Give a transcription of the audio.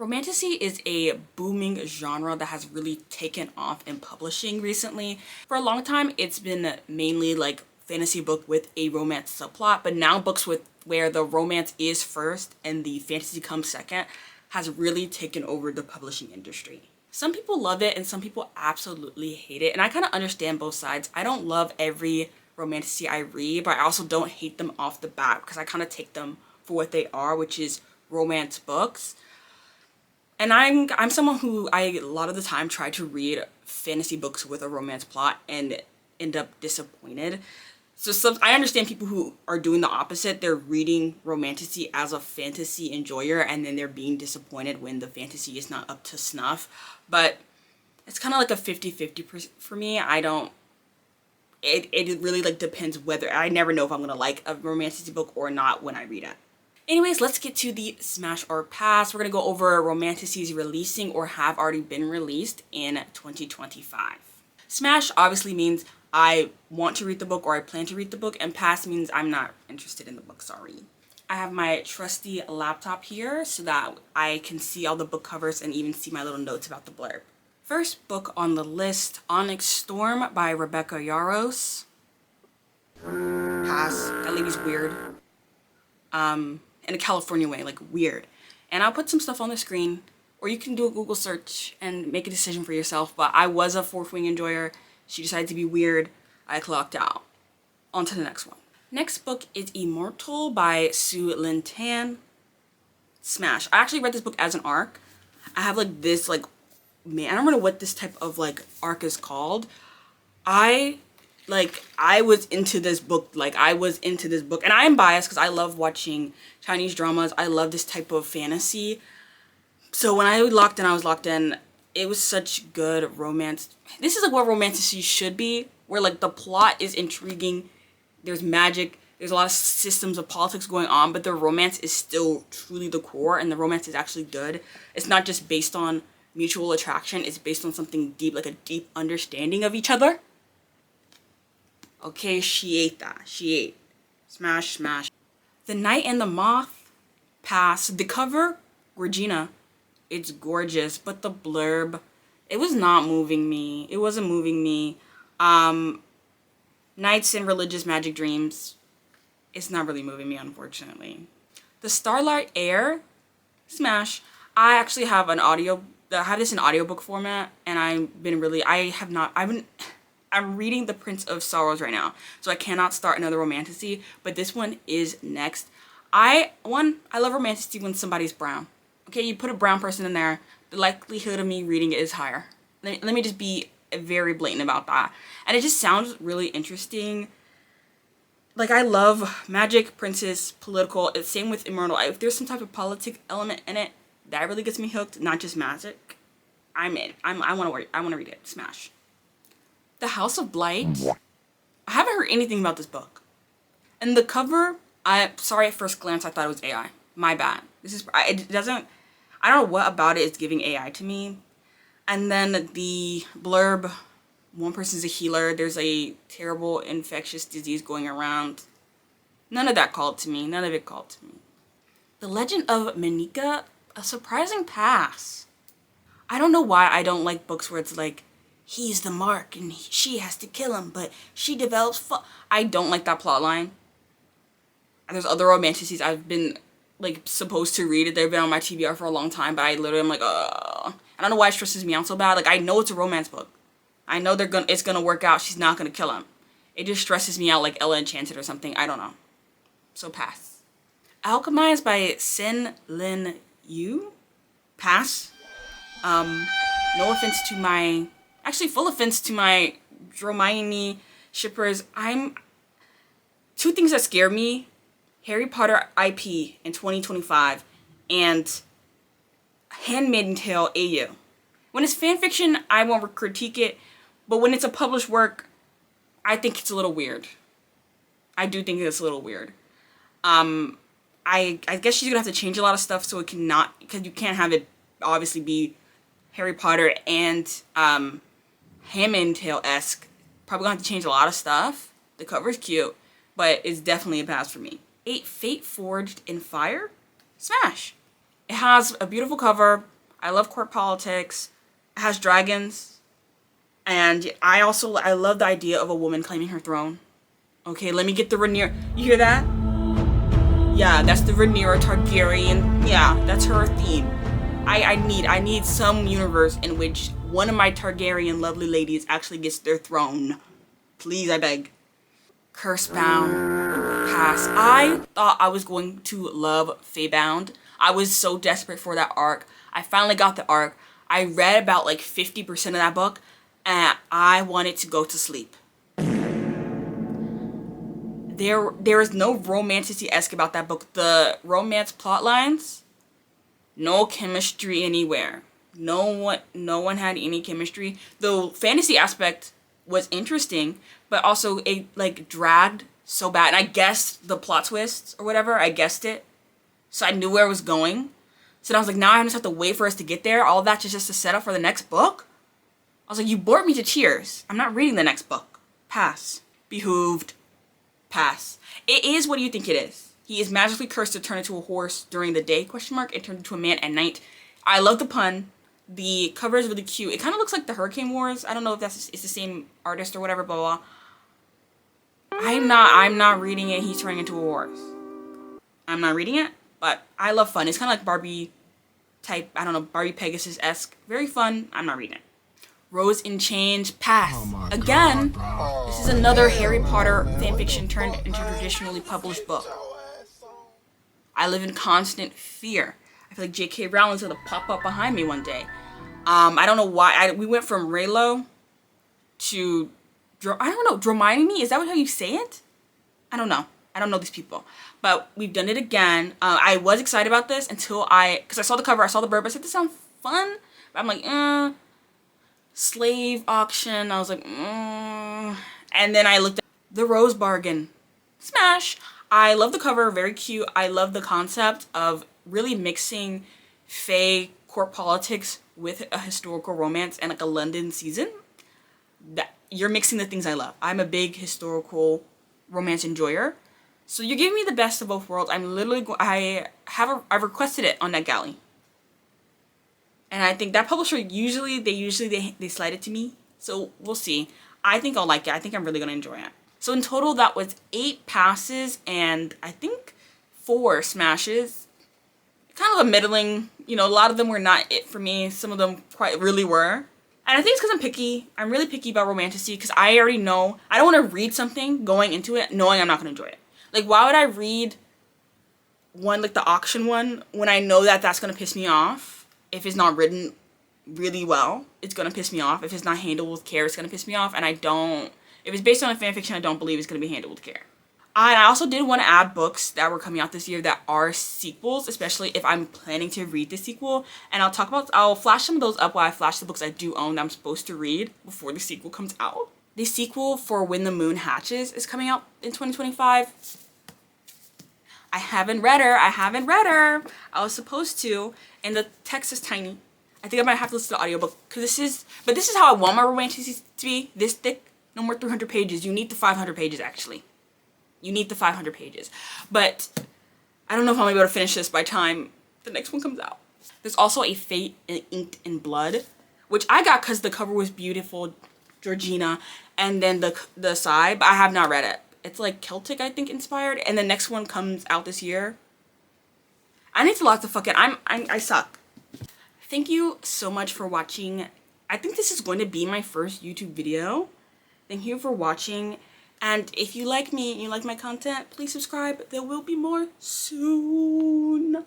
Romantasy is a booming genre that has really taken off in publishing recently. For a long time, it's been mainly like fantasy book with a romance subplot, but now books with where the romance is first and the fantasy comes second has really taken over the publishing industry. Some people love it and some people absolutely hate it, and I kind of understand both sides. I don't love every romantasy I read, but I also don't hate them off the bat because I kind of take them for what they are, which is romance books. And I'm someone who a lot of the time try to read fantasy books with a romance plot and end up disappointed. So I understand people who are doing the opposite. They're reading Romantasy as a fantasy enjoyer and then they're being disappointed when the fantasy is not up to snuff. But it's kind of like a 50-50 for me. It really like depends whether, I never know if I'm gonna like a Romantasy book or not when I read it. Anyways, let's get to the smash or pass. We're gonna go over Romantasy's releasing or have already been released in 2025. Smash obviously means I want to read the book or I plan to read the book, and pass means I'm not interested in the book, sorry. I have my trusty laptop here so that I can see all the book covers and even see my little notes about the blurb. First book on the list, Onyx Storm by Rebecca Yarros. Pass. That lady's weird. In a California way, like weird. And I'll put some stuff on the screen, or you can do a Google search and make a decision for yourself, but I was a fourth wing enjoyer. She decided to be weird. I clocked out. On to the next one. Next book is Immortal by Sue Lynn Tan. Smash. I actually read this book as an arc. I have like this like, man, I don't know what this type of like arc is called. I was into this book, and I am biased because I love watching Chinese dramas. I love this type of fantasy. So when I locked in, I was locked in. It was such good romance. This is like what romantasy should be, where like the plot is intriguing. There's magic. There's a lot of systems of politics going on, but the romance is still truly the core, and the romance is actually good. It's not just based on mutual attraction. It's based on something deep, like a deep understanding of each other. Okay, she ate that. She ate. Smash, smash. The Night and the Moth. Pass. The cover, Regina. It's gorgeous, but the blurb, it was not moving me. It wasn't moving me. Nights and Religious Magic Dreams. It's not really moving me, unfortunately. The Starlight Air Smash. I actually have I have this in audiobook format, and I'm reading The Prince of Sorrows right now, so I cannot start another Romantasy, but this one is next. I love Romantasy when somebody's brown. Okay, you put a brown person in there, the likelihood of me reading it is higher. Let me just be very blatant about that. And it just sounds really interesting. Like, I love magic, princess, political. It's same with Immortal. If there's some type of politic element in it, that really gets me hooked, not just magic. I'm in. I want to read it. Smash. The House of Blight. I haven't heard anything about this book. And the cover, sorry, at first glance I thought it was AI. My bad. I don't know what about it is giving AI to me. And then the blurb, one person's a healer. There's a terrible infectious disease going around. None of that called to me. None of it called to me. The Legend of Meneka, a surprising pass. I don't know why I don't like books where it's like, he's the mark and she has to kill him, but she develops I don't like that plot line. And there's other romantasies I've been like supposed to read. They've been on my TBR for a long time, but I literally am like, I don't know why it stresses me out so bad. Like, I know it's a romance book. I know it's gonna work out. She's not gonna kill him. It just stresses me out like Ella Enchanted or something. I don't know. So pass. Alchemised by SenLinYu. Pass. No offense to my, actually full offense to my Dramione shippers. Two things that scare me: Harry Potter IP in 2025 and Handmaid's Tale AU. When it's fanfiction, I won't critique it, but when it's a published work, I think it's a little weird. I do think it's a little weird. I guess she's gonna have to change a lot of stuff so it cannot, because you can't have it obviously be Harry Potter and Handmaid's Tale-esque. Probably gonna have to change a lot of stuff. The cover's cute, but it's definitely a pass for me. 8 Fate Forged in Fire? Smash. It has a beautiful cover. I love court politics. It has dragons. And I love the idea of a woman claiming her throne. Okay, let me get the Rhaenyra. You hear that? Yeah, that's the Rhaenyra Targaryen. Yeah, that's her theme. I need some universe in which one of my Targaryen lovely ladies actually gets their throne. Please, I beg. Cursebound. Pass. I thought I was going to love Feybound. I was so desperate for that arc. I finally got the arc. I read about like 50% of that book, and I wanted to go to sleep. There is no romantasy-esque about that book. The romance plot lines, no chemistry anywhere. No one had any chemistry. The fantasy aspect was interesting, but also it like dragged so bad. And I guessed the plot twists or whatever. I guessed it, so I knew where it was going. So I was like, now I just have to wait for us to get there. All of that's just to set up for the next book. I was like, you bored me to tears. I'm not reading the next book. Pass. Behooved. Pass. It is what you think it is. He is magically cursed to turn into a horse during the day, and turn into a man at night. I love the pun. The cover is really cute. It kind of looks like the Hurricane Wars. I don't know if it's the same artist or whatever, blah, blah, blah. I'm not reading it. He's turning into a horse. I'm not reading it, but I love fun. It's kind of like Barbie type, I don't know, Barbie Pegasus-esque. Very fun. I'm not reading it. Rose in Change. Pass. Oh again, God, this is another Harry Potter fanfiction turned into a traditionally published book. I live in constant fear. I feel like J.K. Rowling's gonna pop up behind me one day. I don't know why. We went from Raylo to, I don't know, Dramione? Is that how you say it? I don't know. I don't know these people. But we've done it again. I was excited about this until because I saw the cover, I saw the blurb, I said, this sounds fun. But I'm like, slave auction. I was like, And then I looked at the Rose Bargain. Smash. I love the cover, very cute. I love the concept of really mixing fae court politics with a historical romance and like a London season. That you're mixing the things I love. I'm a big historical romance enjoyer. So you're giving me the best of both worlds. I'm literally I've requested it on NetGalley. And I think that publisher usually they slide it to me. So we'll see. I think I'll like it. I think I'm really gonna enjoy it. So in total that was 8 passes and I think 4 smashes. Kind of a middling, you know, a lot of them were not it for me. Some of them quite really were. And I think it's because I'm picky. I'm really picky about Romantasy because I already know, I don't want to read something going into it knowing I'm not going to enjoy it. Like, why would I read one, like the auction one, when I know that that's going to piss me off? If it's not written really well, it's going to piss me off. If it's not handled with care, it's going to piss me off. And if it's based on a fanfiction, I don't believe it's going to be handled with care. I also did want to add books that were coming out this year that are sequels, especially if I'm planning to read the sequel. And I'll flash some of those up while I flash the books I do own that I'm supposed to read before the sequel comes out. The sequel for When the Moon Hatches is coming out in 2025. I haven't read her. I was supposed to, and the text is tiny. I think I might have to listen to the audiobook because this is how I want my romantasy to be, this thick. No more 300 pages. You need the 500 pages actually. You need the 500 pages. But I don't know if I'm going to be able to finish this by the time the next one comes out. There's also a Fate Inked in Blood, which I got because the cover was beautiful, Georgina, and then the side, but I have not read it. It's like Celtic, I think, inspired, and the next one comes out this year. I need to lock the fuck in. I suck. Thank you so much for watching. I think this is going to be my first YouTube video. Thank you for watching. And if you like me and you like my content, please subscribe. There will be more soon.